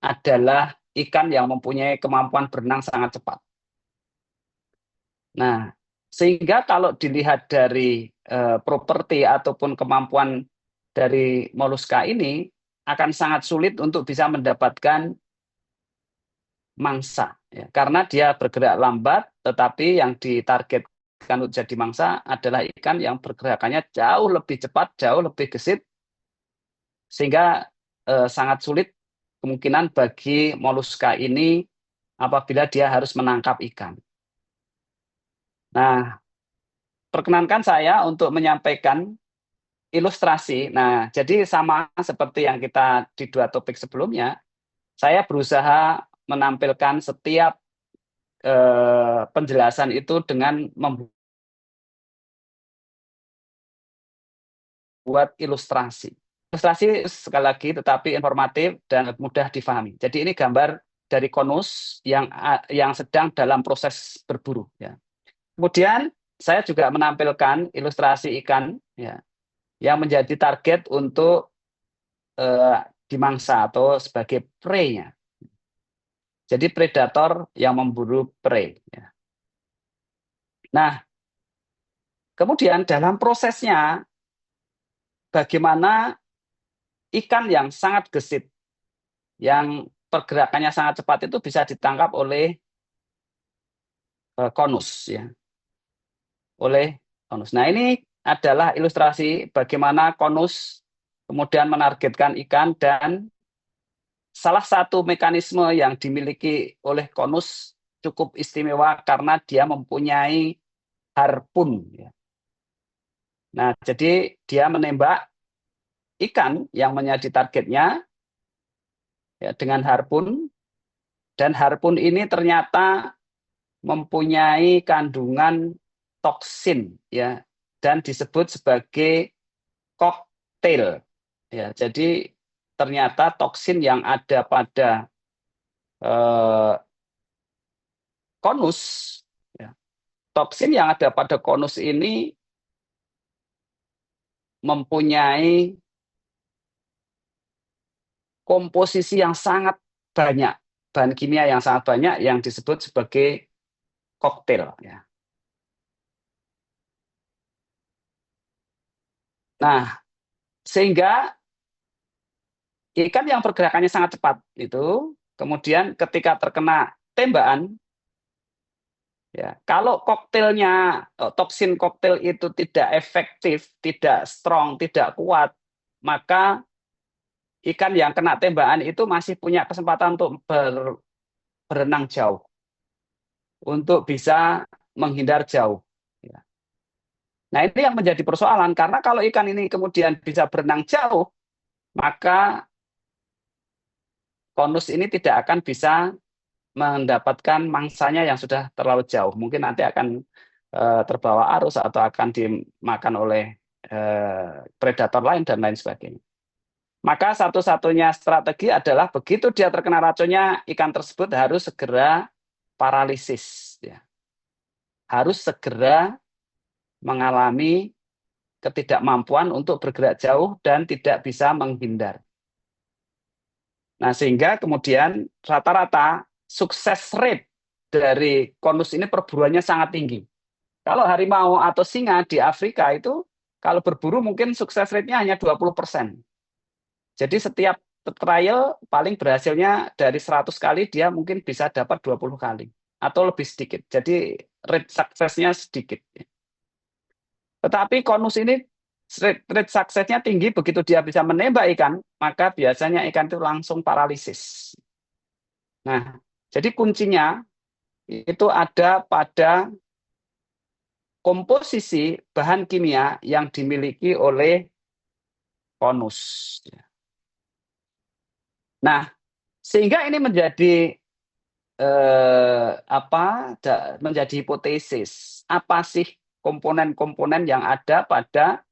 adalah ikan yang mempunyai kemampuan berenang sangat cepat. Nah, sehingga kalau dilihat dari properti ataupun kemampuan dari moluska ini akan sangat sulit untuk bisa mendapatkan mangsa, ya. Karena dia bergerak lambat, tetapi yang ditargetkan untuk jadi mangsa adalah ikan yang pergerakannya jauh lebih cepat, jauh lebih gesit, sehingga sangat sulit kemungkinan bagi moluska ini apabila dia harus menangkap ikan. Nah, perkenankan saya untuk menyampaikan ilustrasi. Nah, jadi sama seperti yang kita di 2 topik sebelumnya, saya berusaha menampilkan setiap penjelasan itu dengan membuat ilustrasi. Ilustrasi sekali lagi tetapi informatif dan mudah difahami. Jadi ini gambar dari konus yang sedang dalam proses berburu, ya. Kemudian saya juga menampilkan ilustrasi ikan, ya, yang menjadi target untuk dimangsa atau sebagai prey-nya. Jadi predator yang memburu prey, ya. Nah, kemudian dalam prosesnya bagaimana ikan yang sangat gesit, yang pergerakannya sangat cepat itu bisa ditangkap oleh konus, ya, oleh konus. Nah, ini adalah ilustrasi bagaimana konus kemudian menargetkan ikan, dan salah satu mekanisme yang dimiliki oleh konus cukup istimewa karena dia mempunyai harpun, ya. Nah, jadi dia menembak ikan yang menjadi targetnya, ya, dengan harpun, dan harpun ini ternyata mempunyai kandungan toksin, ya, dan disebut sebagai koktail, ya. Jadi ternyata toksin yang ada pada konus, ya, toksin yang ada pada konus ini mempunyai komposisi yang sangat banyak, bahan kimia yang sangat banyak yang disebut sebagai koktail, ya. Nah, sehingga ikan yang pergerakannya sangat cepat itu kemudian ketika terkena tembakan, ya, kalau koktailnya, toksin koktail itu tidak efektif, tidak strong, tidak kuat, maka ikan yang kena tembakan itu masih punya kesempatan untuk berenang jauh, untuk bisa menghindar jauh, ya. Nah, ini yang menjadi persoalan karena kalau ikan ini kemudian bisa berenang jauh, maka konus ini tidak akan bisa mendapatkan mangsanya yang sudah terlalu jauh. Mungkin nanti akan terbawa arus atau akan dimakan oleh predator lain dan lain sebagainya. Maka satu-satunya strategi adalah begitu dia terkena racunnya, ikan tersebut harus segera paralisis, ya. Harus segera mengalami ketidakmampuan untuk bergerak jauh dan tidak bisa menghindar. Nah, sehingga kemudian rata-rata sukses rate dari konus ini perburuannya sangat tinggi. Kalau harimau atau singa di Afrika itu kalau berburu mungkin sukses rate-nya hanya 20%. Jadi setiap trial paling berhasilnya dari 100 kali dia mungkin bisa dapat 20 kali atau lebih sedikit. Jadi rate suksesnya sedikit. Tetapi konus ini rate suksesnya tinggi, begitu dia bisa menembak ikan, maka biasanya ikan itu langsung paralisis. Nah, jadi kuncinya itu ada pada komposisi bahan kimia yang dimiliki oleh konus. Nah, sehingga ini menjadi menjadi hipotesis. Apa sih komponen-komponen yang ada pada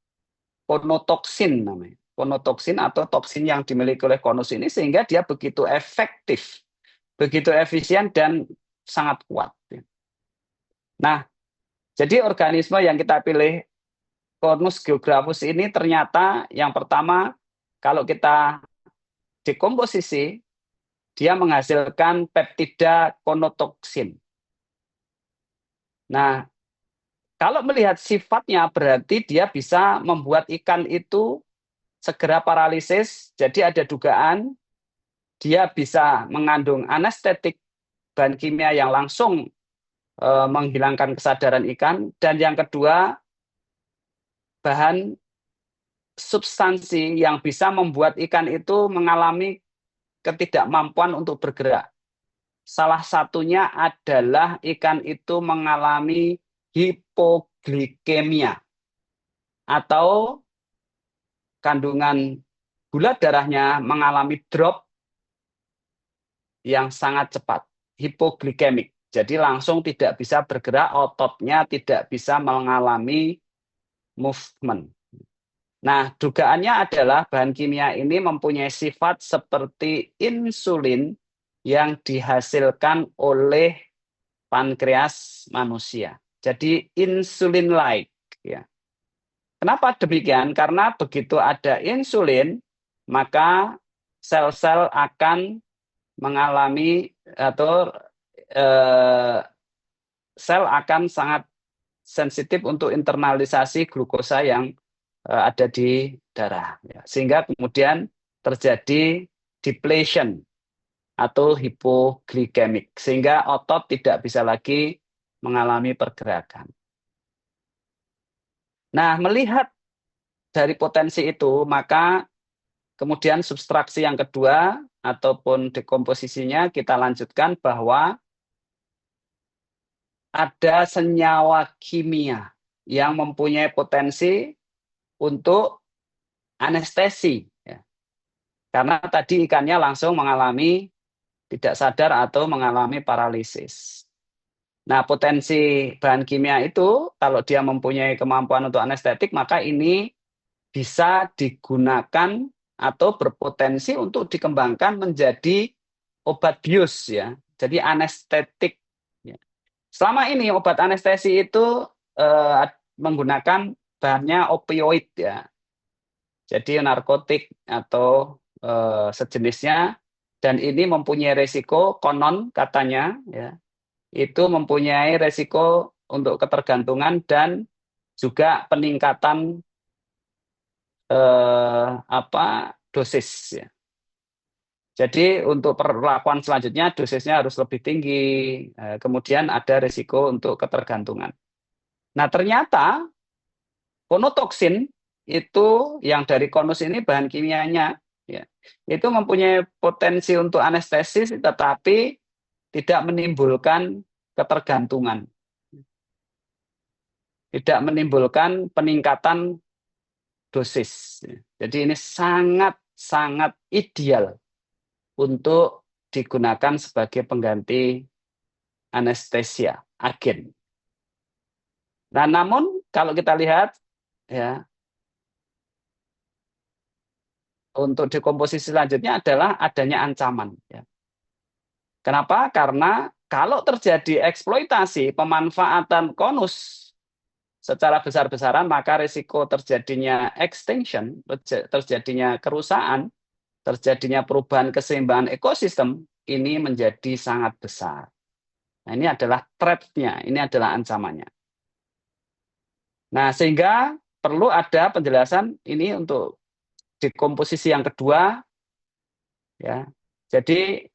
konotoksin namanya. Konotoksin atau toksin yang dimiliki oleh konus ini sehingga dia begitu efektif, begitu efisien dan sangat kuat. Nah, jadi organisme yang kita pilih Conus geographus ini ternyata yang pertama kalau kita dekomposisi, dia menghasilkan peptida konotoksin. Nah, kalau melihat sifatnya berarti dia bisa membuat ikan itu segera paralisis. Jadi ada dugaan dia bisa mengandung anestetik, bahan kimia yang langsung menghilangkan kesadaran ikan. Dan yang kedua, bahan substansi yang bisa membuat ikan itu mengalami ketidakmampuan untuk bergerak. Salah satunya adalah ikan itu mengalami hipoglikemia atau kandungan gula darahnya mengalami drop yang sangat cepat, hipoglikemik. Jadi langsung tidak bisa bergerak, ototnya tidak bisa mengalami movement. Nah, dugaannya adalah bahan kimia ini mempunyai sifat seperti insulin yang dihasilkan oleh pankreas manusia. Jadi insulin-like. Ya. Kenapa demikian? Karena begitu ada insulin, maka sel-sel akan mengalami atau sel akan sangat sensitif untuk internalisasi glukosa yang ada di darah, ya. Sehingga kemudian terjadi depletion atau hipoglikemik, sehingga otot tidak bisa lagi mengalami pergerakan. Nah, melihat dari potensi itu, maka kemudian substraksi yang kedua ataupun dekomposisinya kita lanjutkan bahwa ada senyawa kimia yang mempunyai potensi untuk anestesi. Ya. Karena tadi ikannya langsung mengalami tidak sadar atau mengalami paralisis. Nah, potensi bahan kimia itu kalau dia mempunyai kemampuan untuk anestetik, maka ini bisa digunakan atau berpotensi untuk dikembangkan menjadi obat bius, ya. Jadi anestetik. Ya. Selama ini obat anestesi itu menggunakan bahannya opioid, ya. Jadi narkotik atau sejenisnya, dan ini mempunyai resiko konon katanya, ya, itu mempunyai resiko untuk ketergantungan dan juga peningkatan dosis. Ya. Jadi untuk perlakuan selanjutnya dosisnya harus lebih tinggi, kemudian ada resiko untuk ketergantungan. Nah, ternyata konotoksin itu yang dari konus ini bahan kimianya, ya, itu mempunyai potensi untuk anestesis tetapi tidak menimbulkan ketergantungan, tidak menimbulkan peningkatan dosis. Jadi ini sangat ideal untuk digunakan sebagai pengganti anestesia, agen. Nah, namun kalau kita lihat, ya, untuk dekomposisi selanjutnya adalah adanya ancaman. Ya. Kenapa? Karena kalau terjadi eksploitasi pemanfaatan konus secara besar-besaran, maka risiko terjadinya extinction, terjadinya kerusakan, terjadinya perubahan keseimbangan ekosistem ini menjadi sangat besar. Nah, ini adalah threat-nya, ini adalah ancamannya. Nah, sehingga perlu ada penjelasan ini untuk dekomposisi yang kedua, ya. Jadi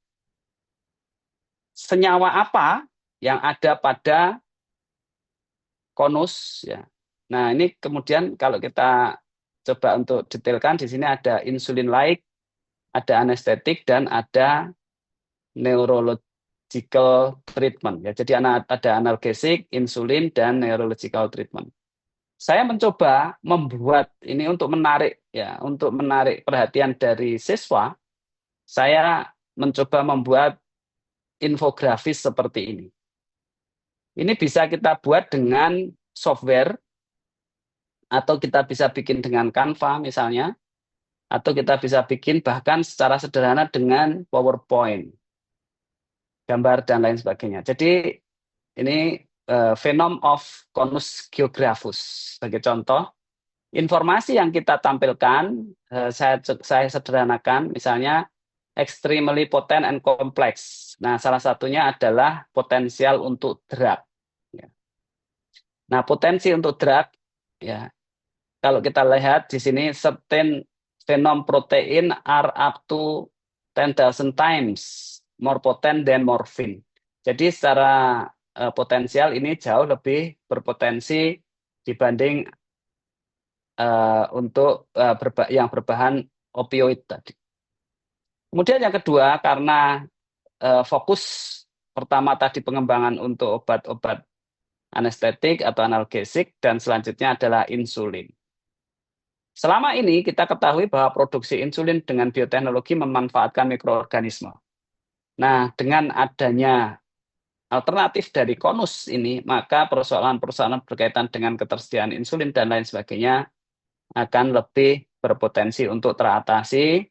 senyawa apa yang ada pada konus, ya. Nah, ini kemudian kalau kita coba untuk detailkan, di sini ada insulin-like, ada anestetik, dan ada neurological treatment. Ya, jadi ada analgesik, insulin, dan neurological treatment. Saya mencoba membuat ini untuk menarik, ya, untuk menarik perhatian dari siswa. Saya mencoba membuat infografis seperti ini. Ini bisa kita buat dengan software, atau kita bisa bikin dengan Canva misalnya, atau kita bisa bikin bahkan secara sederhana dengan PowerPoint, gambar dan lain sebagainya. Jadi ini Phenom of Conus geographus sebagai contoh. Informasi yang kita tampilkan saya sederhanakan, misalnya extremely potent and complex. Nah, salah satunya adalah potensial untuk drug. Ya. Nah, potensi untuk drug, ya, kalau kita lihat di sini, certain phenom protein are up to 10,000 times more potent than morphine. Jadi secara potensial ini jauh lebih berpotensi dibanding untuk yang berbahan opioid tadi. Kemudian yang kedua, karena fokus pertama tadi pengembangan untuk obat-obat anestetik atau analgesik, dan selanjutnya adalah insulin. Selama ini kita ketahui bahwa produksi insulin dengan bioteknologi memanfaatkan mikroorganisme. Nah, dengan adanya alternatif dari konus ini, maka persoalan-persoalan berkaitan dengan ketersediaan insulin dan lain sebagainya akan lebih berpotensi untuk teratasi,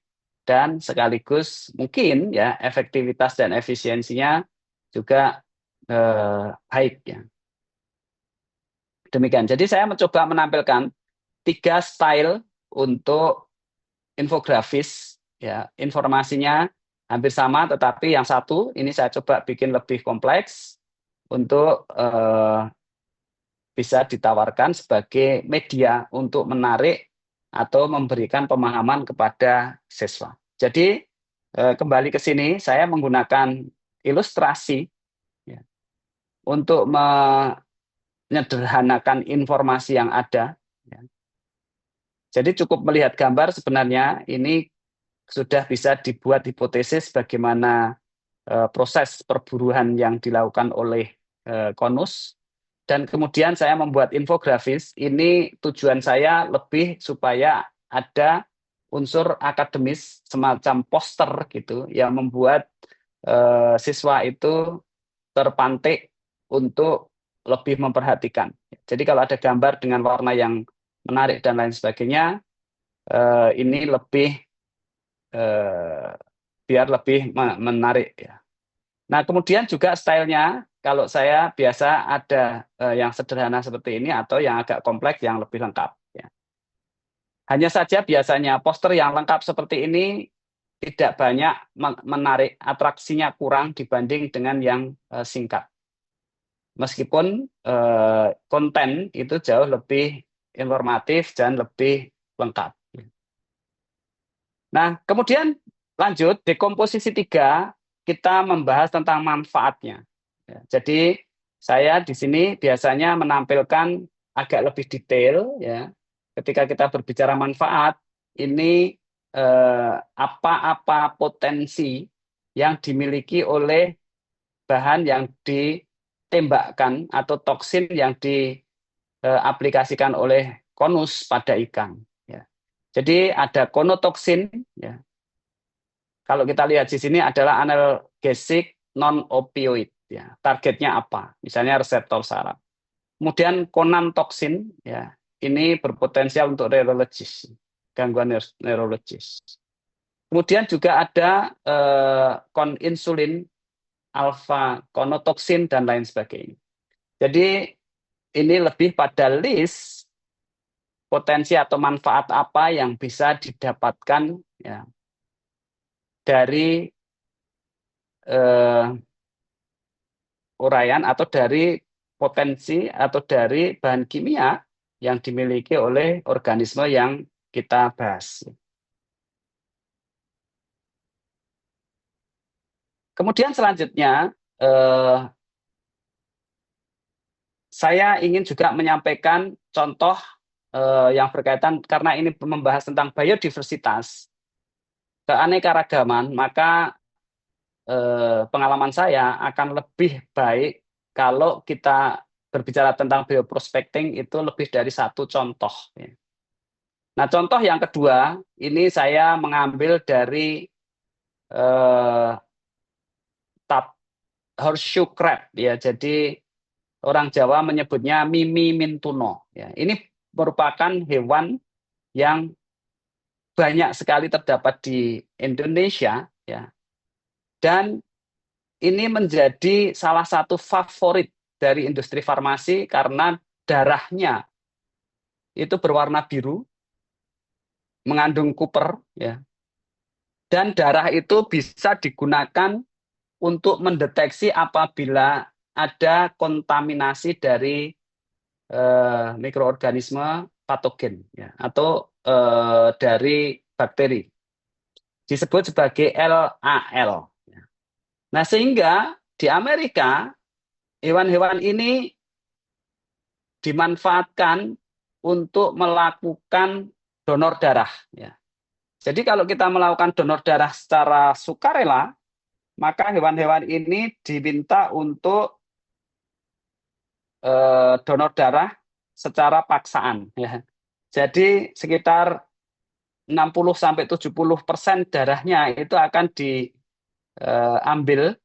dan sekaligus mungkin ya efektivitas dan efisiensinya juga baik ya. Demikian. Jadi saya mencoba menampilkan 3 style untuk infografis, ya, informasinya hampir sama, tetapi yang satu ini saya coba bikin lebih kompleks untuk bisa ditawarkan sebagai media untuk menarik atau memberikan pemahaman kepada siswa. Jadi kembali ke sini, saya menggunakan ilustrasi ya, untuk menyederhanakan informasi yang ada. Ya. Jadi cukup melihat gambar sebenarnya ini sudah bisa dibuat hipotesis bagaimana proses perburuan yang dilakukan oleh konus, dan kemudian saya membuat infografis. Ini tujuan saya lebih supaya ada unsur akademis semacam poster gitu yang membuat siswa itu terpantik untuk lebih memperhatikan. Jadi kalau ada gambar dengan warna yang menarik dan lain sebagainya, ini lebih biar lebih menarik ya. Nah, kemudian juga stylenya, kalau saya biasa ada yang sederhana seperti ini atau yang agak kompleks yang lebih lengkap. Ya. Hanya saja biasanya poster yang lengkap seperti ini tidak banyak menarik, atraksinya kurang dibanding dengan yang singkat. Meskipun konten itu jauh lebih informatif dan lebih lengkap. Nah, kemudian lanjut, dekomposisi 3, kita membahas tentang manfaatnya. Ya, jadi saya di sini biasanya menampilkan agak lebih detail ya. Ketika kita berbicara manfaat, ini apa-apa potensi yang dimiliki oleh bahan yang ditembakkan atau toksin yang diaplikasikan oleh konus pada ikan. Ya. Jadi ada konotoksin, ya. Kalau kita lihat di sini adalah analgesik non-opioid. Ya. Targetnya apa? Misalnya reseptor saraf. Kemudian konantoksin, ya, ini berpotensial untuk neurologis, gangguan neurologis. Kemudian juga ada koninsulin, alfa konotoksin, dan lain sebagainya. Jadi ini lebih pada list potensi atau manfaat apa yang bisa didapatkan ya, dari uraian atau dari potensi atau dari bahan kimia yang dimiliki oleh organisme yang kita bahas. Kemudian selanjutnya saya ingin juga menyampaikan contoh yang berkaitan, karena ini membahas tentang biodiversitas, keanekaragaman, maka pengalaman saya akan lebih baik kalau kita berbicara tentang bioprospecting itu lebih dari satu contoh. Nah, contoh yang kedua, ini saya mengambil dari horseshoe crab, ya. Jadi orang Jawa menyebutnya mimi mintuno. Ya. Ini merupakan hewan yang banyak sekali terdapat di Indonesia, ya. Dan ini menjadi salah satu favorit dari industri farmasi karena darahnya itu berwarna biru, mengandung kuper, ya, Dan darah itu bisa digunakan untuk mendeteksi apabila ada kontaminasi dari mikroorganisme patogen ya, atau dari bakteri, disebut sebagai LAL. Nah, sehingga di Amerika hewan-hewan ini dimanfaatkan untuk melakukan donor darah ya. Jadi kalau kita melakukan donor darah secara sukarela, maka hewan-hewan ini diminta untuk donor darah secara paksaan ya. Jadi sekitar 60-70% darahnya itu akan diambil,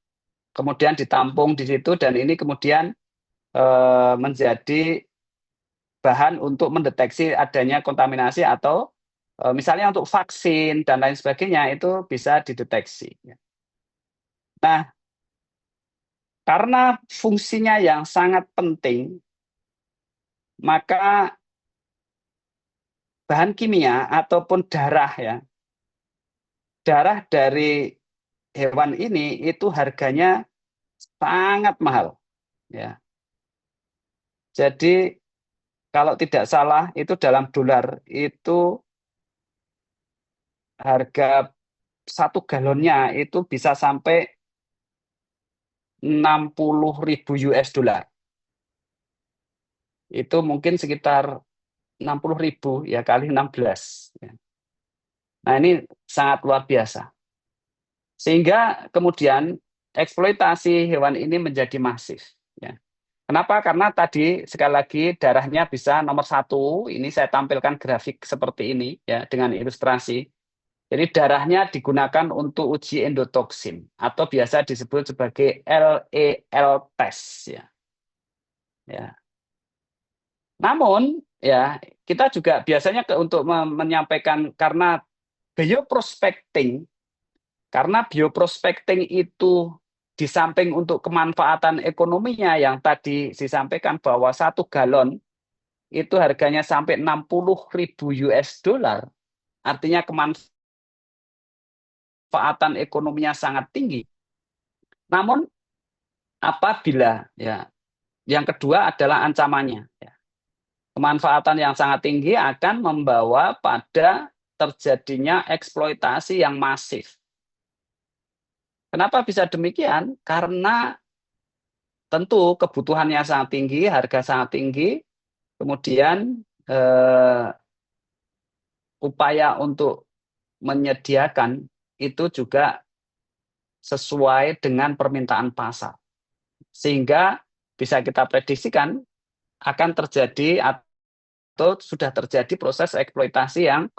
kemudian ditampung di situ, dan ini kemudian menjadi bahan untuk mendeteksi adanya kontaminasi atau misalnya untuk vaksin dan lain sebagainya itu bisa dideteksi. Nah, karena fungsinya yang sangat penting, maka bahan kimia ataupun darah ya, darah dari hewan ini itu harganya sangat mahal ya. Jadi kalau tidak salah itu dalam dolar itu harga 1 galonnya itu bisa sampai 60.000 US dollar. Itu mungkin sekitar 60.000 ya kali 16. Ya. Nah, ini sangat luar biasa. Sehingga kemudian eksploitasi hewan ini menjadi masif. Ya. Kenapa? Karena tadi sekali lagi darahnya bisa nomor 1. Ini saya tampilkan grafik seperti ini ya dengan ilustrasi. Jadi darahnya digunakan untuk uji endotoksin atau biasa disebut sebagai LAL test ya. Ya. Namun ya kita juga biasanya untuk menyampaikan karena bioprospecting itu di samping untuk kemanfaatan ekonominya yang tadi disampaikan bahwa 1 galon itu harganya sampai 60.000 US dollar, artinya kemanfaatan ekonominya sangat tinggi. Namun apabila ya yang kedua adalah ancamannya. Ya. Kemanfaatan yang sangat tinggi akan membawa pada terjadinya eksploitasi yang masif. Kenapa bisa demikian? Karena tentu kebutuhannya sangat tinggi, harga sangat tinggi, kemudian upaya untuk menyediakan itu juga sesuai dengan permintaan pasar. Sehingga bisa kita prediksikan akan terjadi atau sudah terjadi proses eksploitasi yang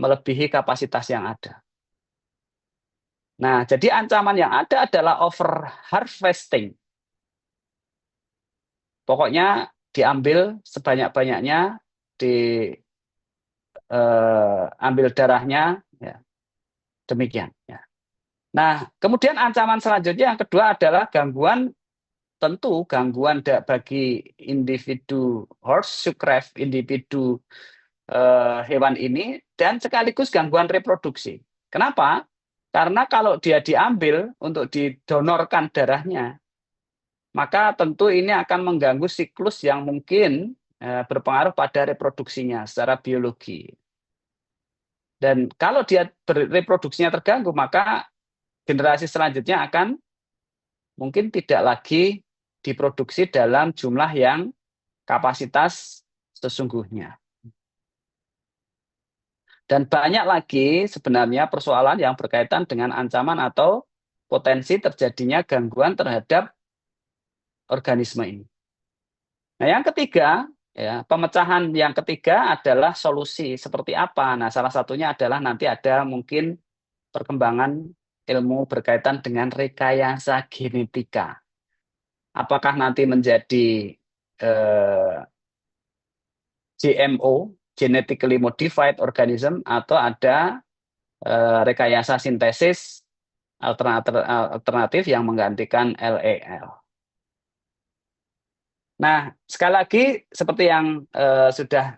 melebihi kapasitas yang ada. Nah, jadi ancaman yang ada adalah over harvesting. Pokoknya diambil sebanyak-banyaknya, diambil darahnya, ya, demikian. Ya. Nah, kemudian ancaman selanjutnya yang kedua adalah gangguan, tentu gangguan bagi individu horseshoe-crabs, individu hewan ini, dan sekaligus gangguan reproduksi. Kenapa? Karena kalau dia diambil untuk didonorkan darahnya, maka tentu ini akan mengganggu siklus yang mungkin berpengaruh pada reproduksinya secara biologi. Dan kalau dia reproduksinya terganggu, maka generasi selanjutnya akan mungkin tidak lagi diproduksi dalam jumlah yang kapasitas sesungguhnya. Dan banyak lagi sebenarnya persoalan yang berkaitan dengan ancaman atau potensi terjadinya gangguan terhadap organisme ini. Nah, yang ketiga, ya, pemecahan yang ketiga adalah solusi seperti apa. Nah, salah satunya adalah nanti ada mungkin perkembangan ilmu berkaitan dengan rekayasa genetika. Apakah nanti menjadi GMO, genetically modified organism, atau ada rekayasa sintesis alternatif yang menggantikan LAL. Nah, sekali lagi seperti yang sudah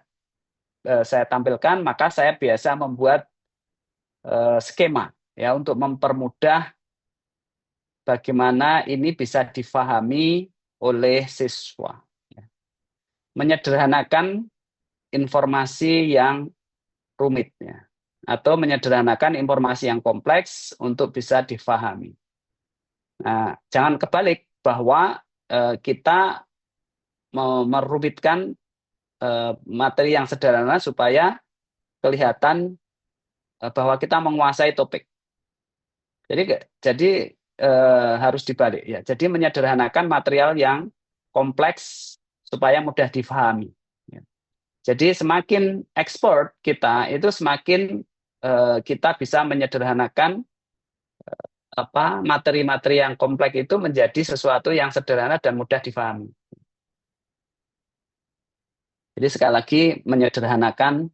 saya tampilkan, maka saya biasa membuat skema ya untuk mempermudah bagaimana ini bisa difahami oleh siswa. Ya. Menyederhanakan informasi yang rumit ya, atau menyederhanakan informasi yang kompleks untuk bisa difahami. Nah, jangan kebalik bahwa kita merumitkan materi yang sederhana supaya kelihatan bahwa kita menguasai topik. Jadi harus dibalik ya. Jadi menyederhanakan material yang kompleks supaya mudah difahami. Ya. Jadi semakin expert kita itu semakin kita bisa menyederhanakan materi-materi yang kompleks itu menjadi sesuatu yang sederhana dan mudah difahami. Jadi sekali lagi menyederhanakan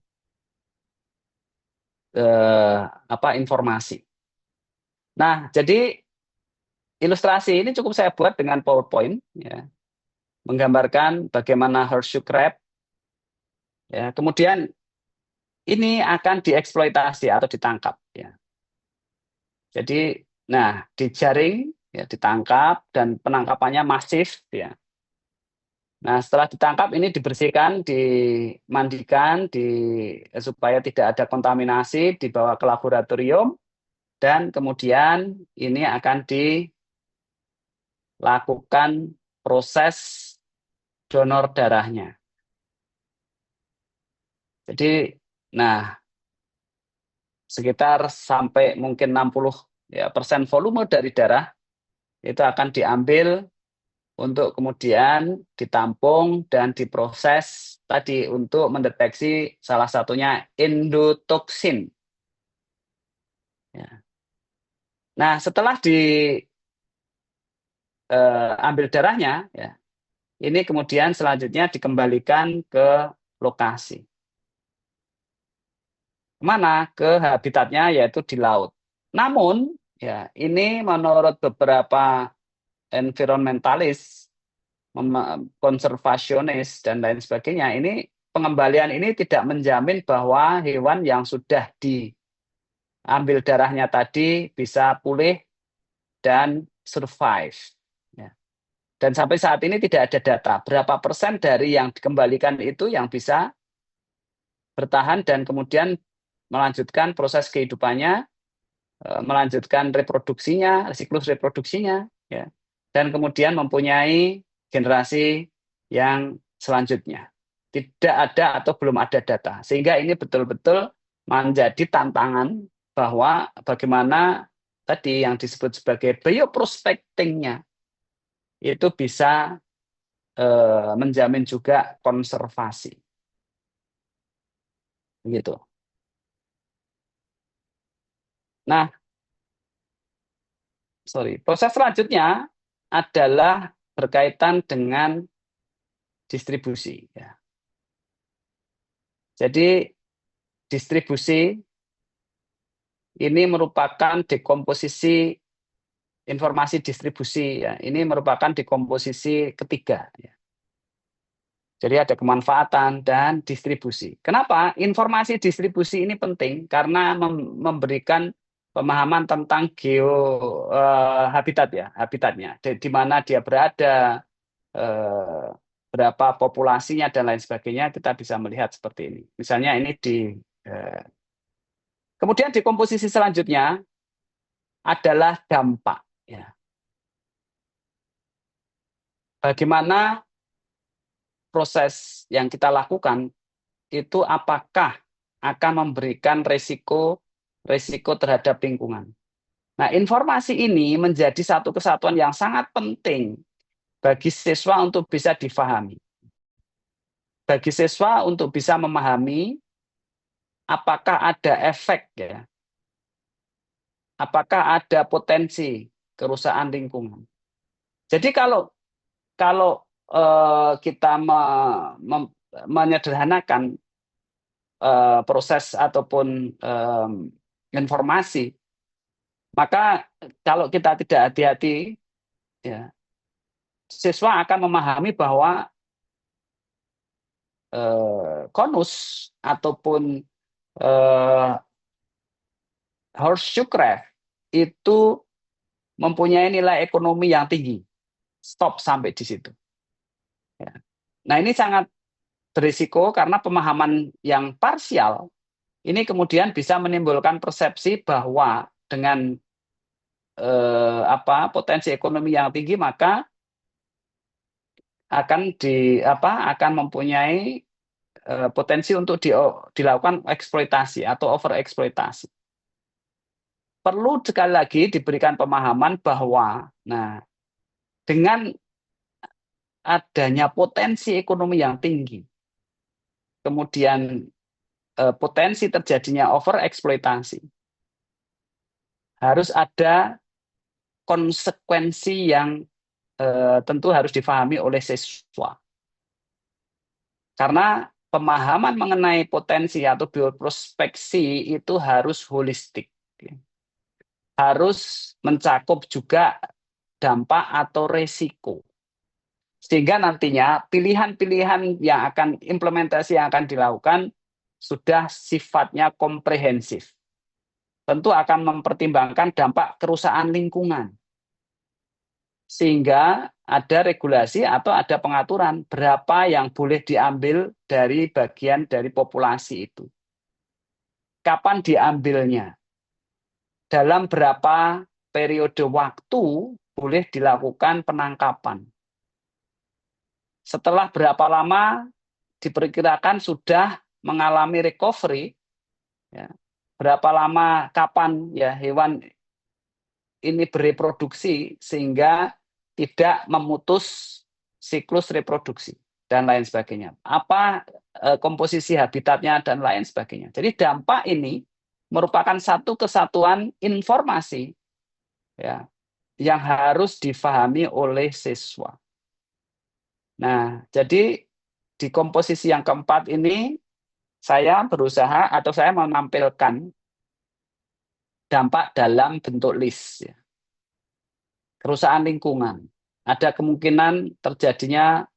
informasi. Nah, jadi ilustrasi ini cukup saya buat dengan PowerPoint, ya, menggambarkan bagaimana horseshoe crab. Ya, kemudian ini akan dieksploitasi atau ditangkap. Ya. Jadi, nah dijaring, ya, ditangkap dan penangkapannya masif. Ya. Nah, setelah ditangkap ini dibersihkan, dimandikan, supaya tidak ada kontaminasi, dibawa ke laboratorium, dan kemudian ini akan dilakukan proses donor darahnya. Jadi, nah sekitar sampai mungkin 60% volume dari darah itu akan diambil untuk kemudian ditampung dan diproses tadi untuk mendeteksi salah satunya endotoksin. Ya. Nah, setelah diambil darahnya, ya, ini kemudian selanjutnya dikembalikan ke lokasi. Kemana? Ke habitatnya, yaitu di laut. Namun, ya, ini menurut beberapa environmentalis, konservasionis dan lain sebagainya, ini pengembalian ini tidak menjamin bahwa hewan yang sudah diambil darahnya tadi bisa pulih dan survive. Ya. Dan sampai saat ini tidak ada data berapa persen dari yang dikembalikan itu yang bisa bertahan dan kemudian melanjutkan proses kehidupannya, melanjutkan reproduksinya, siklus reproduksinya, ya, dan kemudian mempunyai generasi yang selanjutnya. Tidak ada atau belum ada data. Sehingga ini betul-betul menjadi tantangan bahwa bagaimana tadi yang disebut sebagai bioprospecting-nya itu bisa menjamin juga konservasi. Begitu. Nah, proses selanjutnya adalah berkaitan dengan distribusi. Ya. Jadi distribusi ini merupakan dekomposisi informasi distribusi. Ya. Ini merupakan dekomposisi ketiga. Ya. Jadi ada kemanfaatan dan distribusi. Kenapa? Informasi distribusi ini penting karena memberikan pemahaman tentang habitat ya, habitatnya, di mana dia berada, berapa populasinya dan lain sebagainya, kita bisa melihat seperti ini. Misalnya ini kemudian di komposisi selanjutnya adalah dampak. Ya. Bagaimana proses yang kita lakukan itu apakah akan memberikan resiko terhadap lingkungan. Nah, informasi ini menjadi satu kesatuan yang sangat penting bagi siswa untuk bisa difahami. Bagi siswa untuk bisa memahami apakah ada efek ya, apakah ada potensi kerusakan lingkungan. Jadi kalau kita menyederhanakan proses ataupun informasi, maka kalau kita tidak hati-hati, ya, siswa akan memahami bahwa konus ataupun horseshoe crab itu mempunyai nilai ekonomi yang tinggi. Stop sampai di situ. Ya. Nah, ini sangat berisiko karena pemahaman yang parsial ini kemudian bisa menimbulkan persepsi bahwa dengan potensi ekonomi yang tinggi maka akan mempunyai potensi untuk dilakukan eksploitasi atau overeksploitasi. Perlu sekali lagi diberikan pemahaman bahwa dengan adanya potensi ekonomi yang tinggi, kemudian potensi terjadinya overeksploitasi, harus ada konsekuensi yang tentu harus difahami oleh siswa. Karena pemahaman mengenai potensi atau bioprospeksi itu harus holistik. Harus mencakup juga dampak atau resiko. Sehingga nantinya pilihan-pilihan yang akan implementasi yang akan dilakukan sudah sifatnya komprehensif. Tentu akan mempertimbangkan dampak kerusakan lingkungan. Sehingga ada regulasi atau ada pengaturan berapa yang boleh diambil dari bagian dari populasi itu. Kapan diambilnya? Dalam berapa periode waktu boleh dilakukan penangkapan? Setelah berapa lama diperkirakan sudah mengalami recovery? Ya, berapa lama, kapan ya hewan ini bereproduksi sehingga tidak memutus siklus reproduksi dan lain sebagainya. Apa komposisi habitatnya dan lain sebagainya. Jadi dampak ini merupakan satu kesatuan informasi ya yang harus difahami oleh siswa. Nah, jadi di komposisi yang keempat ini saya berusaha atau saya menampilkan dampak dalam bentuk list ya. Kerusakan lingkungan. Ada kemungkinan terjadinya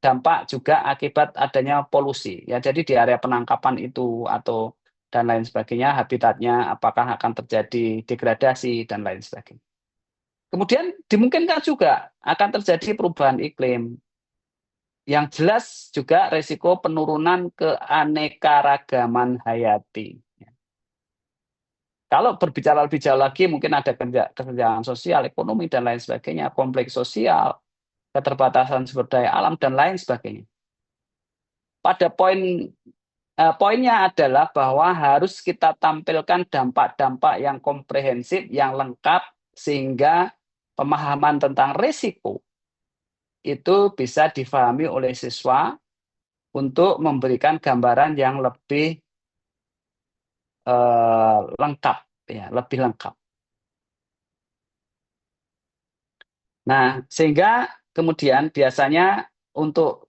dampak juga akibat adanya polusi. Ya, jadi di area penangkapan itu atau dan lain sebagainya, habitatnya apakah akan terjadi degradasi dan lain sebagainya. Kemudian dimungkinkan juga akan terjadi perubahan iklim. Yang jelas juga resiko penurunan keanekaragaman hayati. Kalau berbicara lebih jauh lagi, mungkin ada kesenjangan sosial, ekonomi, dan lain sebagainya, kompleks sosial, keterbatasan sumber daya alam, dan lain sebagainya. Pada poinnya adalah bahwa harus kita tampilkan dampak-dampak yang komprehensif, yang lengkap, sehingga pemahaman tentang risiko itu bisa difahami oleh siswa untuk memberikan gambaran yang lebih lengkap, ya, lebih lengkap. Nah, sehingga kemudian biasanya untuk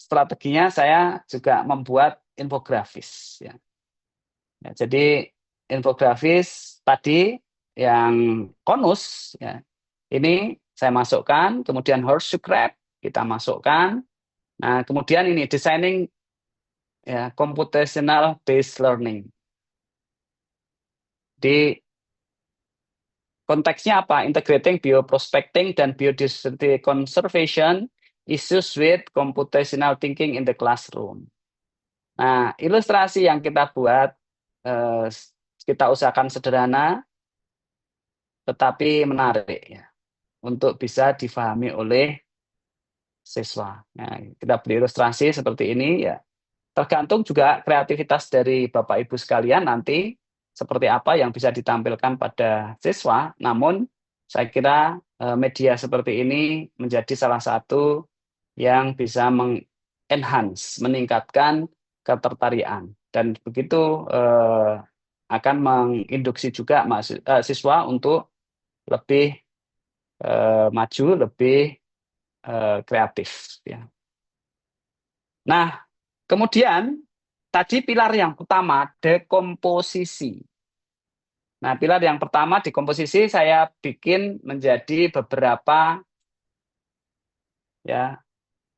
strateginya saya juga membuat infografis. Ya. Ya, jadi infografis tadi yang konus, ya, ini saya masukkan, kemudian horseshoe crab kita masukkan. Nah, kemudian ini designing ya, computational based learning. Di konteksnya apa? Integrating bioprospecting dan biodiversity conservation issues with computational thinking in the classroom. Nah, ilustrasi yang kita buat, kita usahakan sederhana, tetapi menarik ya, untuk bisa difahami oleh siswa. Nah, kita beri ilustrasi seperti ini ya. Tergantung juga kreativitas dari Bapak Ibu sekalian nanti seperti apa yang bisa ditampilkan pada siswa. Namun saya kira media seperti ini menjadi salah satu yang bisa mengenhance, meningkatkan ketertarikan dan begitu akan menginduksi juga siswa untuk lebih maju, lebih kreatif. Ya. Nah, kemudian tadi pilar yang pertama dekomposisi. Nah, pilar yang pertama dekomposisi saya bikin menjadi beberapa ya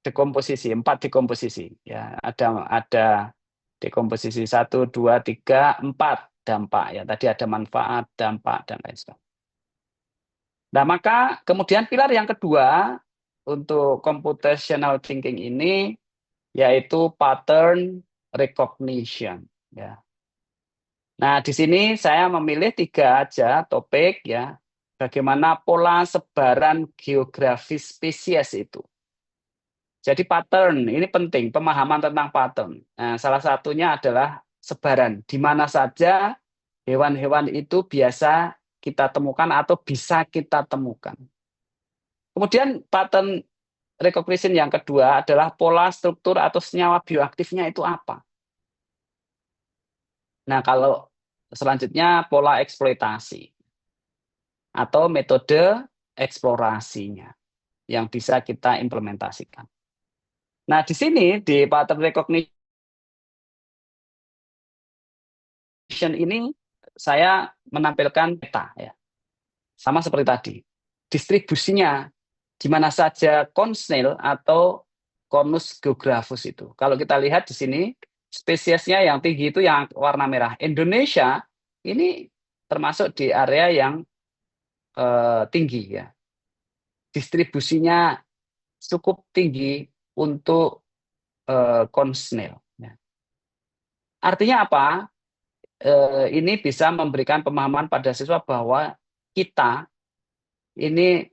dekomposisi, 4 dekomposisi. Ya, ada dekomposisi 1, 2, 3, 4 dampak ya. Tadi ada manfaat, dampak, dan lain sebagainya. Nah, maka kemudian pilar yang kedua untuk computational thinking ini yaitu pattern recognition ya. Nah, di sini saya memilih 3 aja topik ya. Bagaimana pola sebaran geografis spesies itu. Jadi pattern ini penting, pemahaman tentang pattern. Nah, salah satunya adalah sebaran, di mana saja hewan-hewan itu biasa kita temukan atau bisa kita temukan. Kemudian pattern recognition yang kedua adalah pola struktur atau senyawa bioaktifnya itu apa. Nah, kalau selanjutnya pola eksploitasi atau metode eksplorasinya yang bisa kita implementasikan. Nah, di sini di pattern recognition ini saya menampilkan peta ya. Sama seperti tadi. Distribusinya di mana saja konsnel atau Conus geographus itu. Kalau kita lihat di sini spesiesnya yang tinggi itu yang warna merah. Indonesia ini termasuk di area yang tinggi ya. Distribusinya cukup tinggi untuk konsnel. Ya. Artinya apa? Ini bisa memberikan pemahaman pada siswa bahwa kita ini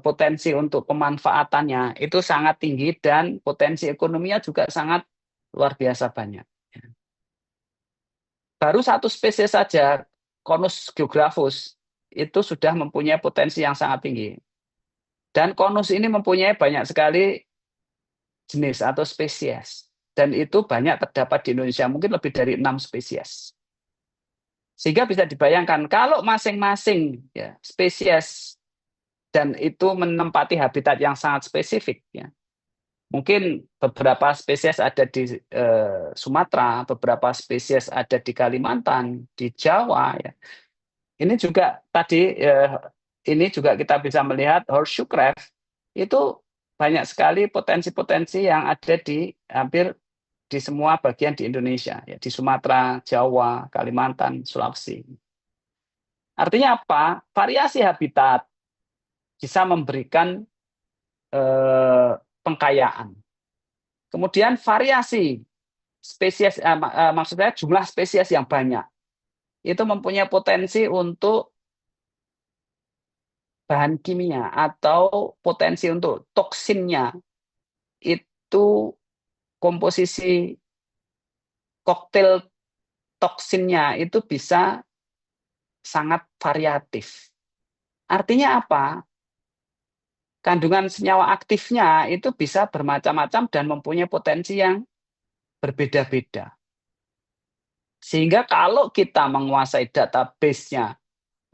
potensi untuk pemanfaatannya itu sangat tinggi dan potensi ekonominya juga sangat luar biasa banyak. Baru satu spesies saja, Conus geographus, itu sudah mempunyai potensi yang sangat tinggi. Dan Conus ini mempunyai banyak sekali jenis atau spesies. Dan itu banyak terdapat di Indonesia, mungkin lebih dari 6 spesies. Sehingga bisa dibayangkan kalau masing-masing ya, spesies dan itu menempati habitat yang sangat spesifik ya. Mungkin beberapa spesies ada di Sumatera, beberapa spesies ada di Kalimantan, di Jawa ya. Ini juga tadi ini juga kita bisa melihat horseshoe crab itu banyak sekali potensi-potensi yang ada di hampir di semua bagian di Indonesia ya, di Sumatera, Jawa, Kalimantan, Sulawesi. Artinya apa? Variasi habitat bisa memberikan pengkayaan. Kemudian variasi spesies, maksudnya jumlah spesies yang banyak, itu mempunyai potensi untuk bahan kimia atau potensi untuk toksinnya, itu komposisi koktail toksinnya itu bisa sangat variatif. Artinya apa? Kandungan senyawa aktifnya itu bisa bermacam-macam dan mempunyai potensi yang berbeda-beda. Sehingga kalau kita menguasai database-nya,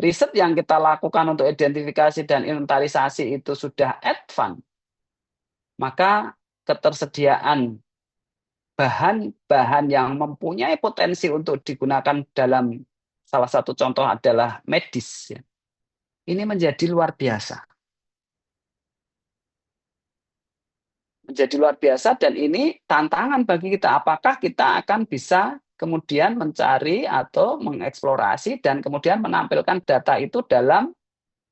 riset yang kita lakukan untuk identifikasi dan inventarisasi itu sudah advance, maka ketersediaan bahan-bahan yang mempunyai potensi untuk digunakan dalam salah satu contoh adalah medis. Ini menjadi luar biasa. Menjadi luar biasa dan ini tantangan bagi kita. Apakah kita akan bisa kemudian mencari atau mengeksplorasi dan kemudian menampilkan data itu dalam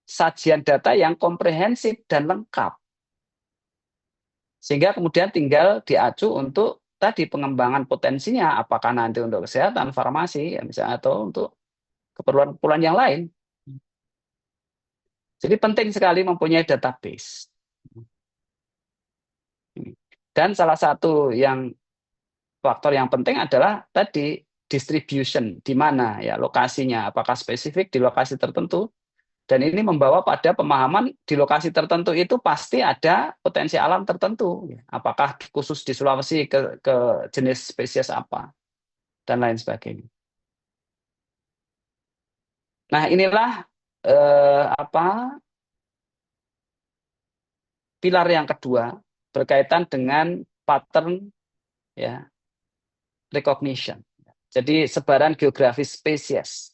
sajian data yang komprehensif dan lengkap. Sehingga kemudian tinggal diacu untuk tadi pengembangan potensinya, apakah nanti untuk kesehatan, farmasi, ya misalnya, atau untuk keperluan-keperluan yang lain. Jadi penting sekali mempunyai database. Dan salah satu yang faktor yang penting adalah tadi distribution, di mana ya lokasinya, apakah spesifik di lokasi tertentu, dan ini membawa pada pemahaman di lokasi tertentu itu pasti ada potensi alam tertentu, apakah khusus di Sulawesi ke jenis spesies apa, dan lain sebagainya. Nah inilah pilar yang kedua berkaitan dengan pattern ya recognition. Jadi sebaran geografis spesies,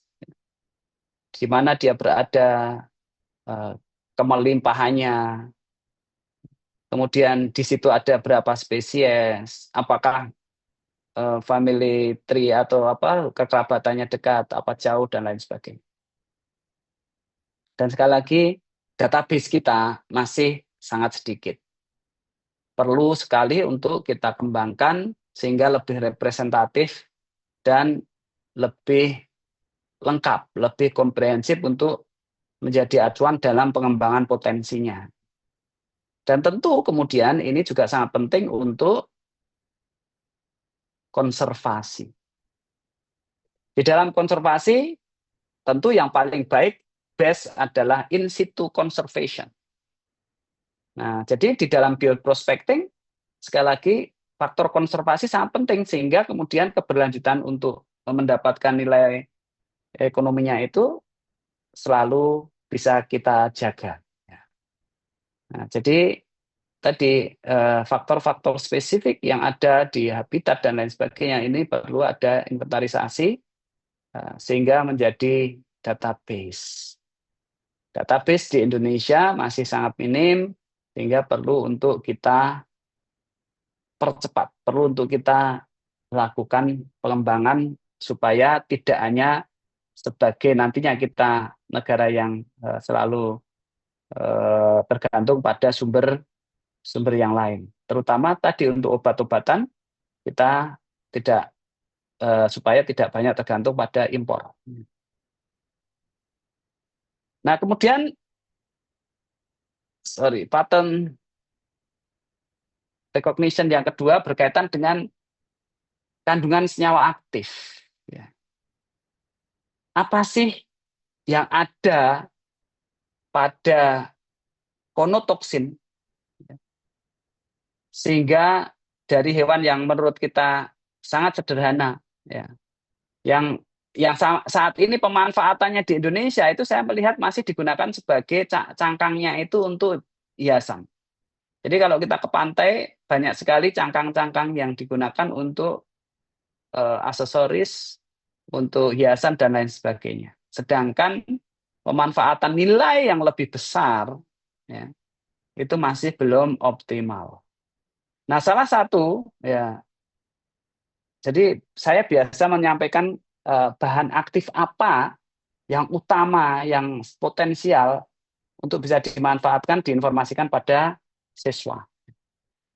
di mana dia berada, kemelimpahannya, kemudian di situ ada berapa spesies, apakah family tree atau apa, kekerabatannya dekat, apa jauh dan lain sebagainya. Dan sekali lagi, database kita masih sangat sedikit. Perlu sekali untuk kita kembangkan sehingga lebih representatif dan lebih lengkap, lebih komprehensif untuk menjadi acuan dalam pengembangan potensinya. Dan tentu kemudian ini juga sangat penting untuk konservasi. Di dalam konservasi, tentu yang paling baik, best adalah in situ conservation. Nah, jadi di dalam bioprospecting, sekali lagi, faktor konservasi sangat penting, sehingga kemudian keberlanjutan untuk mendapatkan nilai ekonominya itu selalu bisa kita jaga. Nah, jadi tadi faktor-faktor spesifik yang ada di habitat dan lain sebagainya ini perlu ada inventarisasi sehingga menjadi database. Database di Indonesia masih sangat minim sehingga perlu untuk kita percepat, perlu untuk kita lakukan pengembangan supaya tidak hanya sebagai nantinya kita negara yang selalu tergantung pada sumber yang lain. Terutama tadi untuk obat-obatan kita tidak supaya tidak banyak tergantung pada impor. Nah, kemudian pattern recognition yang kedua berkaitan dengan kandungan senyawa aktif. Ya. Apa sih yang ada pada konotoksin sehingga dari hewan yang menurut kita sangat sederhana, ya, yang saat ini pemanfaatannya di Indonesia itu saya melihat masih digunakan sebagai cangkangnya itu untuk hiasan. Jadi kalau kita ke pantai banyak sekali cangkang-cangkang yang digunakan untuk aksesoris, untuk hiasan dan lain sebagainya. Sedangkan pemanfaatan nilai yang lebih besar, ya, itu masih belum optimal. Nah, salah satu, ya, jadi saya biasa menyampaikan bahan aktif apa yang utama, yang potensial untuk bisa dimanfaatkan, diinformasikan pada siswa.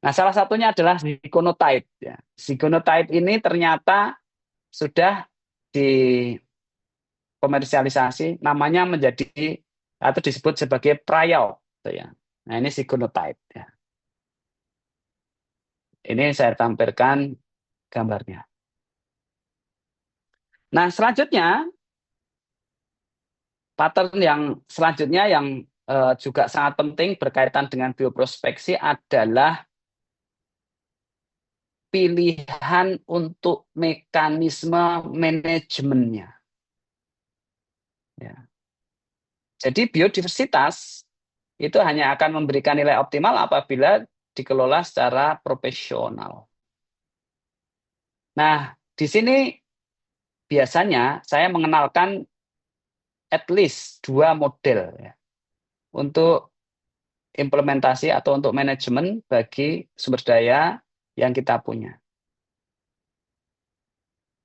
Nah, salah satunya adalah zigonotide. Ya. Zigonotide ini ternyata sudah dikomersialisasi, namanya menjadi atau disebut sebagai Prialt. Ya. Nah, ini zigonotide. Ya. Ini saya tampilkan gambarnya. Nah, selanjutnya, pattern yang selanjutnya yang juga sangat penting berkaitan dengan bioprospeksi adalah pilihan untuk mekanisme manajemennya. Ya. Jadi biodiversitas itu hanya akan memberikan nilai optimal apabila dikelola secara profesional. Nah, di sini biasanya saya mengenalkan at least 2 model ya, untuk implementasi atau untuk manajemen bagi sumber daya yang kita punya.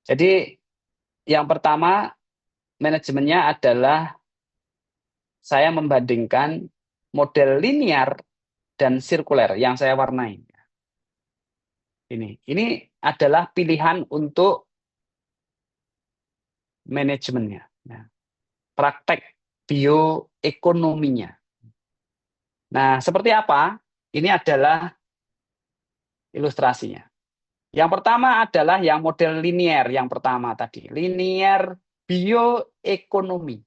Jadi yang pertama manajemennya adalah saya membandingkan model linear dan sirkuler yang saya warnai. Ini adalah pilihan untuk manajemennya, ya. Praktek bioekonominya. Nah, seperti apa? Ini adalah ilustrasinya. Yang pertama adalah yang model linear, yang pertama tadi, linear bioekonomi.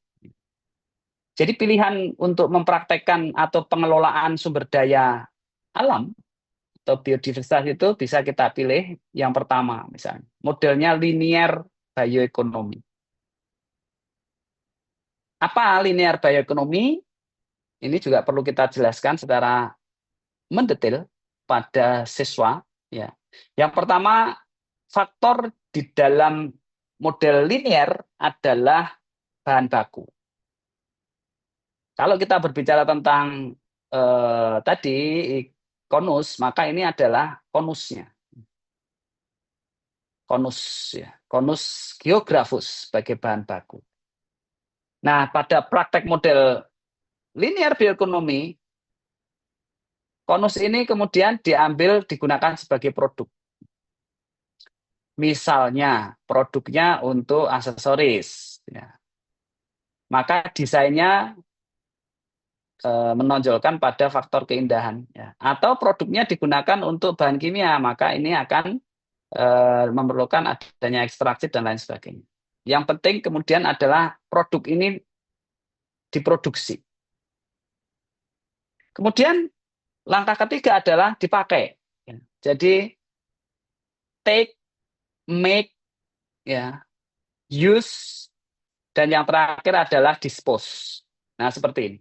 Jadi pilihan untuk mempraktekkan atau pengelolaan sumber daya alam atau biodiversitas itu bisa kita pilih yang pertama misalnya. Modelnya linear bioekonomi. Apa linear bioekonomi? Ini juga perlu kita jelaskan secara mendetail pada siswa. Ya. Yang pertama, faktor di dalam model linear adalah bahan baku. Kalau kita berbicara tentang tadi konus, maka ini adalah konusnya. konus ya, konus geografus sebagai bahan baku. Nah, pada praktek model linear bioekonomi, konus ini kemudian diambil digunakan sebagai produk. Misalnya produknya untuk aksesoris, ya. Maka desainnya menonjolkan pada faktor keindahan, ya. Atau produknya digunakan untuk bahan kimia, maka ini akan memerlukan adanya ekstraksi dan lain sebagainya. Yang penting kemudian adalah produk ini diproduksi. Kemudian langkah ketiga adalah dipakai. Ya. Jadi take, make, ya, use, dan yang terakhir adalah dispose. Nah, seperti ini.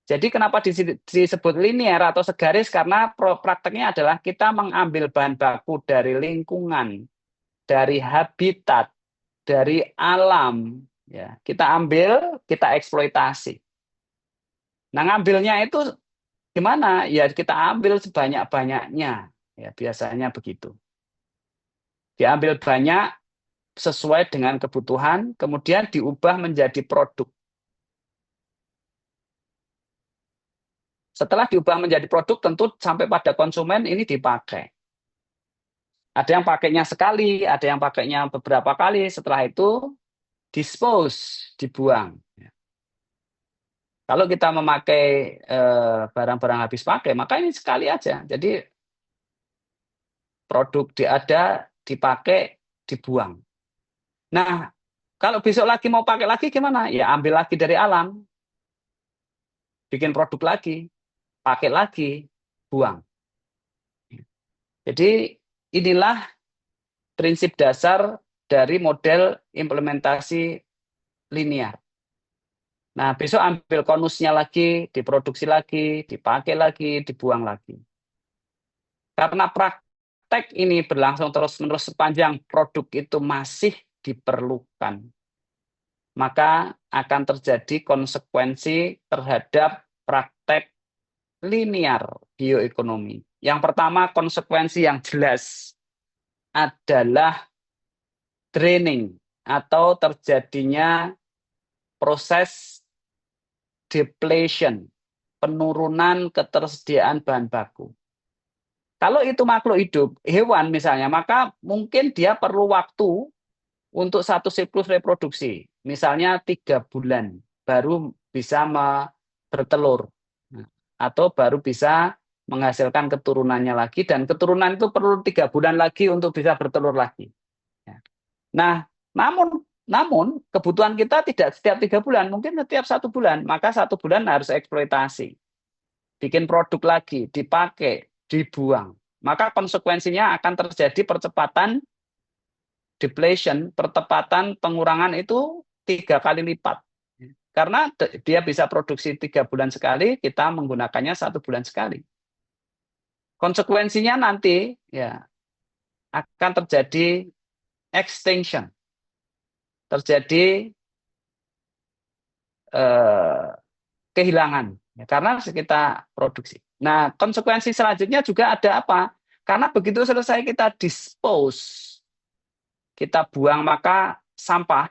Jadi kenapa disebut linear atau segaris? Karena prakteknya adalah kita mengambil bahan baku dari lingkungan, dari habitat, dari alam, ya. Kita ambil, kita eksploitasi. Nah, ngambilnya itu gimana? Ya kita ambil sebanyak-banyaknya, ya biasanya begitu. Diambil banyak sesuai dengan kebutuhan, kemudian diubah menjadi produk. Setelah diubah menjadi produk, tentu sampai pada konsumen ini dipakai. Ada yang pakainya sekali, ada yang pakainya beberapa kali, setelah itu dispose, dibuang. Kalau kita memakai barang-barang habis pakai, maka ini sekali aja. Jadi produk ada, dipakai, dibuang. Nah, kalau besok lagi mau pakai lagi gimana? Ya ambil lagi dari alam, bikin produk lagi, pakai lagi, buang. Jadi inilah prinsip dasar dari model implementasi linear. Nah, besok ambil konusnya lagi, diproduksi lagi, dipakai lagi, dibuang lagi. Karena praktek ini berlangsung terus-menerus sepanjang produk itu masih diperlukan, maka akan terjadi konsekuensi terhadap praktek linear bioekonomi. Yang pertama, konsekuensi yang jelas adalah draining atau terjadinya proses depletion, penurunan ketersediaan bahan baku. Kalau itu makhluk hidup, hewan misalnya, maka mungkin dia perlu waktu untuk satu siklus reproduksi. Misalnya 3 bulan baru bisa bertelur. Atau baru bisa menghasilkan keturunannya lagi, dan keturunan itu perlu 3 bulan lagi untuk bisa bertelur lagi. Nah, namun kebutuhan kita tidak setiap 3 bulan, mungkin setiap 1 bulan, maka 1 bulan harus eksploitasi. Bikin produk lagi, dipakai, dibuang. Maka konsekuensinya akan terjadi percepatan depletion, percepatan pengurangan itu 3 kali lipat. Karena dia bisa produksi 3 bulan sekali, kita menggunakannya 1 bulan sekali. Konsekuensinya nanti ya akan terjadi extinction, terjadi kehilangan ya, karena kita produksi. Nah, konsekuensi selanjutnya juga ada apa? Karena begitu selesai kita dispose, kita buang, maka sampah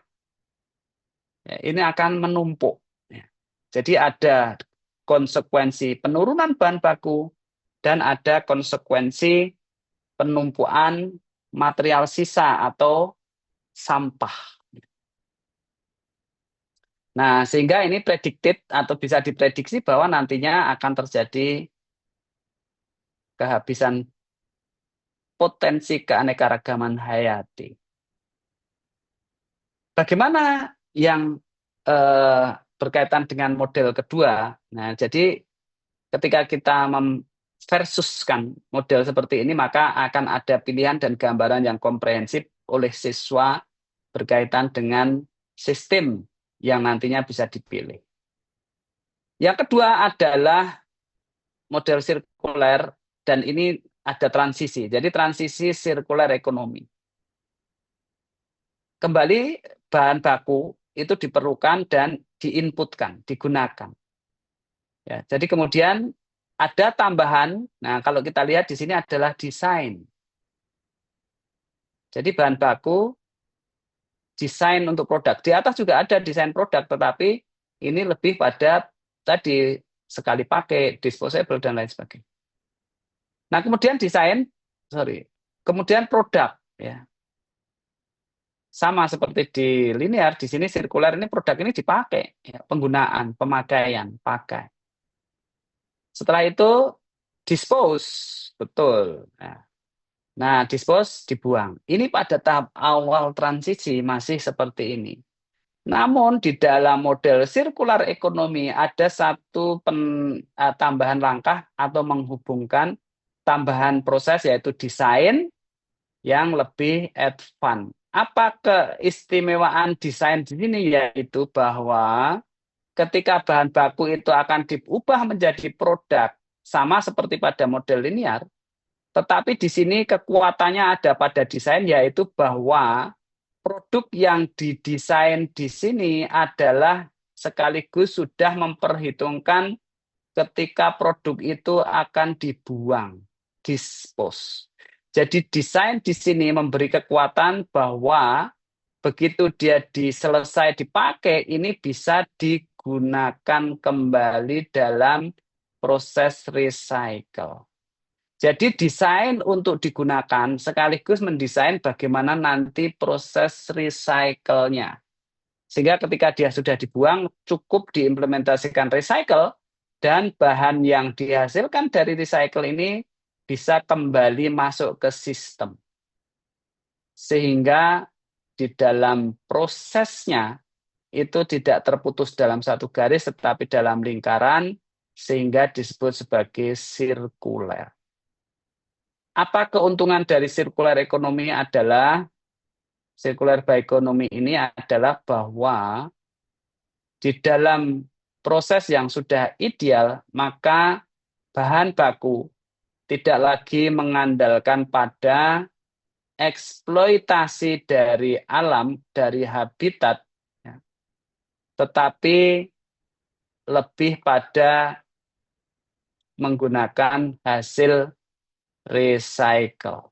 ya, ini akan menumpuk. Ya. Jadi ada konsekuensi penurunan bahan baku dan ada konsekuensi penumpuan material sisa atau sampah. Nah, sehingga ini predicted atau bisa diprediksi bahwa nantinya akan terjadi kehabisan potensi keanekaragaman hayati. Bagaimana yang berkaitan dengan model kedua? Nah, jadi ketika kita versuskan model seperti ini, maka akan ada pilihan dan gambaran yang komprehensif oleh siswa berkaitan dengan sistem yang nantinya bisa dipilih. Yang kedua adalah model sirkuler, dan ini ada transisi. Jadi transisi sirkuler ekonomi. Kembali bahan baku itu diperlukan dan diinputkan, digunakan. Ya, jadi kemudian ada tambahan. Nah, kalau kita lihat di sini adalah desain. Jadi bahan baku, desain untuk produk. Di atas juga ada desain produk, tetapi ini lebih pada tadi sekali pakai, disposable dan lain sebagainya. Nah, kemudian kemudian produk ya. Sama seperti di linear, di sini sirkuler ini produk ini dipakai, ya, penggunaan, pemakaian, pakai. Setelah itu dispose, betul. Nah, dispose dibuang. Ini pada tahap awal transisi masih seperti ini. Namun di dalam model circular economy ada satu tambahan langkah atau menghubungkan tambahan proses yaitu desain yang lebih advance. Apa keistimewaan desain di sini? Yaitu bahwa ketika bahan baku itu akan diubah menjadi produk sama seperti pada model linear, tetapi di sini kekuatannya ada pada desain yaitu bahwa produk yang didesain di sini adalah sekaligus sudah memperhitungkan ketika produk itu akan dibuang, dispose. Jadi desain di sini memberi kekuatan bahwa begitu dia selesai dipakai, ini bisa digunakan kembali dalam proses recycle. Jadi desain untuk digunakan sekaligus mendesain bagaimana nanti proses recycle-nya. Sehingga ketika dia sudah dibuang, cukup diimplementasikan recycle, dan bahan yang dihasilkan dari recycle ini bisa kembali masuk ke sistem. Sehingga di dalam prosesnya itu tidak terputus dalam satu garis, tetapi dalam lingkaran, sehingga disebut sebagai sirkuler. Apa keuntungan dari circular economy adalah, circular economy ini adalah bahwa di dalam proses yang sudah ideal, maka bahan baku tidak lagi mengandalkan pada eksploitasi dari alam, dari habitat, ya, tetapi lebih pada menggunakan hasil recycle.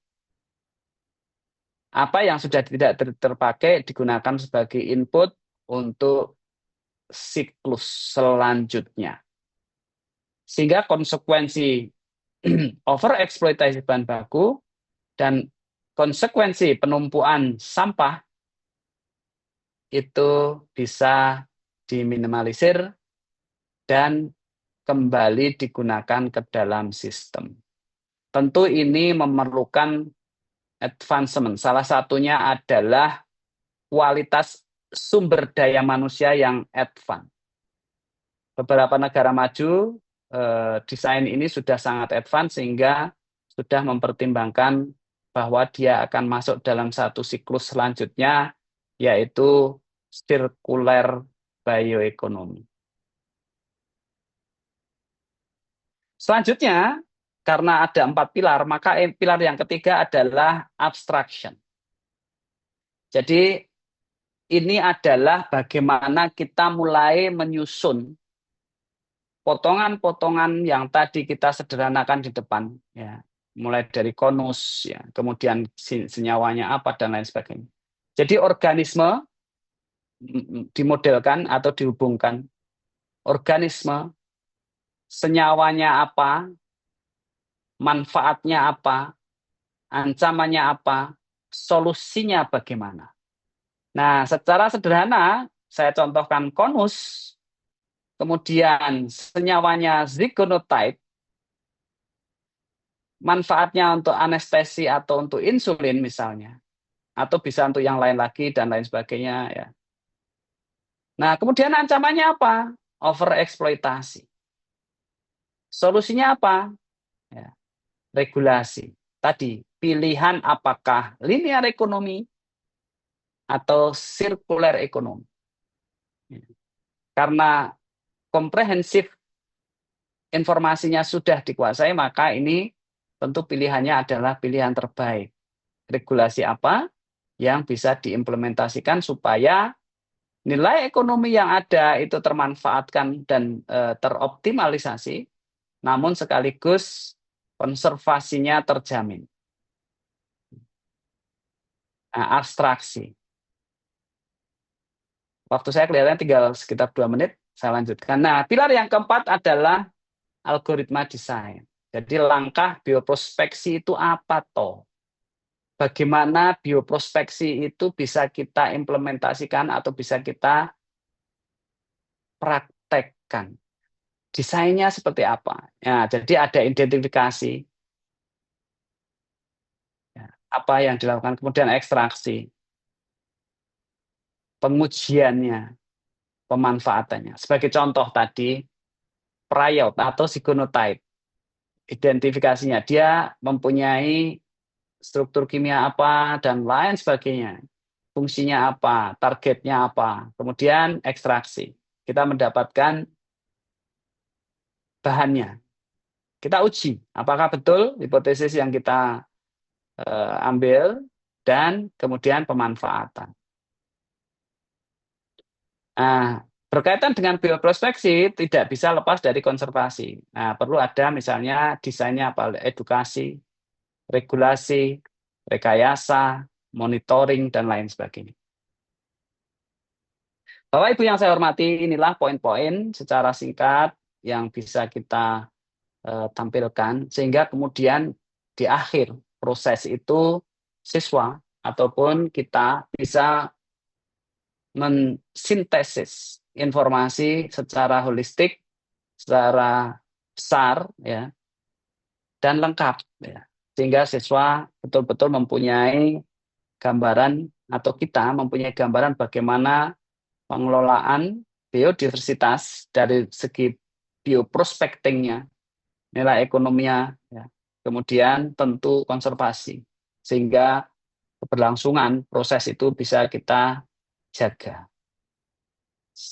Apa yang sudah tidak terpakai digunakan sebagai input untuk siklus selanjutnya. Sehingga konsekuensi overeksploitasi bahan baku dan konsekuensi penumpuan sampah itu bisa diminimalisir dan kembali digunakan ke dalam sistem. Tentu ini memerlukan advancement. Salah satunya adalah kualitas sumber daya manusia yang advance. Beberapa negara maju, desain ini sudah sangat advance sehingga sudah mempertimbangkan bahwa dia akan masuk dalam satu siklus selanjutnya, yaitu circular bioeconomy. Selanjutnya, karena ada 4 pilar, maka pilar yang ketiga adalah abstraction. Jadi ini adalah bagaimana kita mulai menyusun potongan-potongan yang tadi kita sederhanakan di depan, ya, mulai dari konus, ya, kemudian senyawanya apa dan lain sebagainya. Jadi organisme dimodelkan atau dihubungkan, organisme, senyawanya apa, manfaatnya apa, ancamannya apa, solusinya bagaimana. Nah, secara sederhana saya contohkan konus, kemudian senyawanya zigonotype, manfaatnya untuk anestesi atau untuk insulin misalnya, atau bisa untuk yang lain lagi dan lain sebagainya, ya. Nah, kemudian ancamannya apa? Overeksploitasi. Solusinya apa? Ya, regulasi. Tadi pilihan apakah linear ekonomi atau circular ekonomi. Karena komprehensif informasinya sudah dikuasai, maka ini tentu pilihannya adalah pilihan terbaik. Regulasi apa yang bisa diimplementasikan supaya nilai ekonomi yang ada itu termanfaatkan dan teroptimalisasi, namun sekaligus konservasinya terjamin. abstraksi. Waktu saya kelihatannya tinggal sekitar 2 menit, saya lanjutkan. Nah, pilar yang keempat adalah algoritma desain. Jadi langkah bioprospeksi itu apa toh? Bagaimana bioprospeksi itu bisa kita implementasikan atau bisa kita praktekkan? Desainnya seperti apa? Ya, jadi ada identifikasi, ya, apa yang dilakukan, kemudian ekstraksi, pengujiannya, pemanfaatannya. Sebagai contoh tadi, Prayot atau Sigonotype, identifikasinya, dia mempunyai struktur kimia apa, dan lain sebagainya. Fungsinya apa, targetnya apa, kemudian ekstraksi. Kita mendapatkan bahannya. Kita uji, apakah betul hipotesis yang kita ambil, dan kemudian pemanfaatan. Nah, berkaitan dengan bioprospeksi tidak bisa lepas dari konservasi. Nah, perlu ada misalnya desainnya apa, edukasi, regulasi, rekayasa, monitoring, dan lain sebagainya. Bapak Ibu yang saya hormati, inilah poin-poin secara singkat yang bisa kita tampilkan, sehingga kemudian di akhir proses itu siswa ataupun kita bisa mensintesis informasi secara holistik, secara besar, ya, dan lengkap, ya, sehingga siswa betul-betul mempunyai gambaran atau kita mempunyai gambaran bagaimana pengelolaan biodiversitas dari segi bioprospectingnya, nilai ekonominya, ya, kemudian tentu konservasi, sehingga keberlangsungan proses itu bisa kita jaga.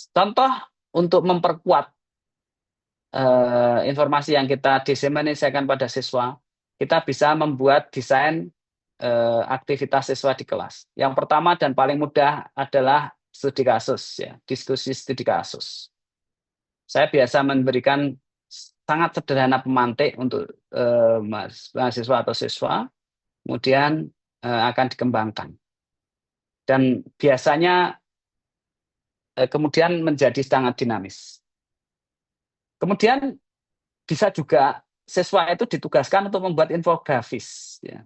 Contoh untuk memperkuat informasi yang kita diseminasikan pada siswa, kita bisa membuat desain aktivitas siswa di kelas. Yang pertama dan paling mudah adalah studi kasus, ya, diskusi studi kasus. Saya biasa memberikan sangat sederhana pemantik untuk mahasiswa atau siswa, kemudian akan dikembangkan. Dan biasanya kemudian menjadi sangat dinamis. Kemudian bisa juga siswa itu ditugaskan untuk membuat infografis, ya.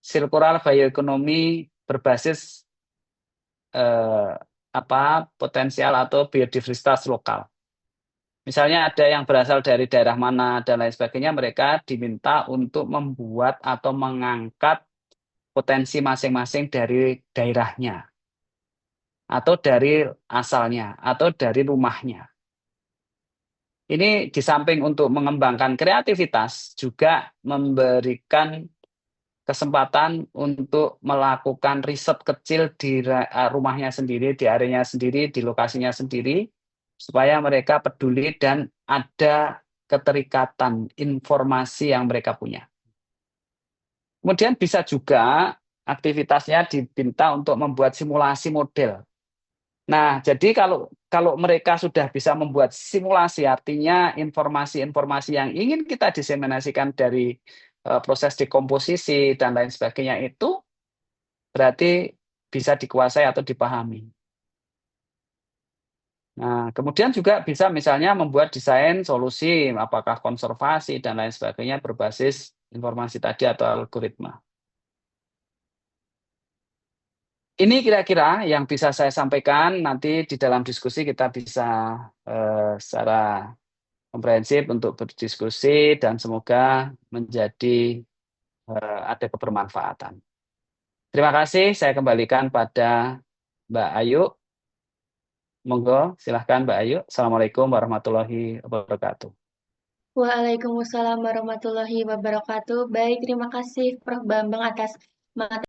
Circular bioekonomi berbasis potensial atau biodiversitas lokal. Misalnya ada yang berasal dari daerah mana dan lain sebagainya, mereka diminta untuk membuat atau mengangkat potensi masing-masing dari daerahnya, atau dari asalnya, atau dari rumahnya. Ini di samping untuk mengembangkan kreativitas, juga memberikan kesempatan untuk melakukan riset kecil di rumahnya sendiri, di areanya sendiri, di lokasinya sendiri, supaya mereka peduli dan ada keterikatan informasi yang mereka punya. Kemudian bisa juga aktivitasnya diminta untuk membuat simulasi model. Nah, jadi kalau mereka sudah bisa membuat simulasi, artinya informasi-informasi yang ingin kita diseminasikan dari proses dekomposisi dan lain sebagainya itu berarti bisa dikuasai atau dipahami. Nah, kemudian juga bisa misalnya membuat desain solusi, apakah konservasi dan lain sebagainya berbasis informasi tadi atau algoritma. Ini kira-kira yang bisa saya sampaikan. Nanti di dalam diskusi kita bisa secara komprehensif untuk berdiskusi dan semoga menjadi ada kebermanfaatan. Terima kasih, saya kembalikan pada Mbak Ayu. Monggo, silahkan Mbak Ayu. Assalamualaikum warahmatullahi wabarakatuh. Waalaikumsalam warahmatullahi wabarakatuh. Baik, terima kasih Prof. Bambang atas materi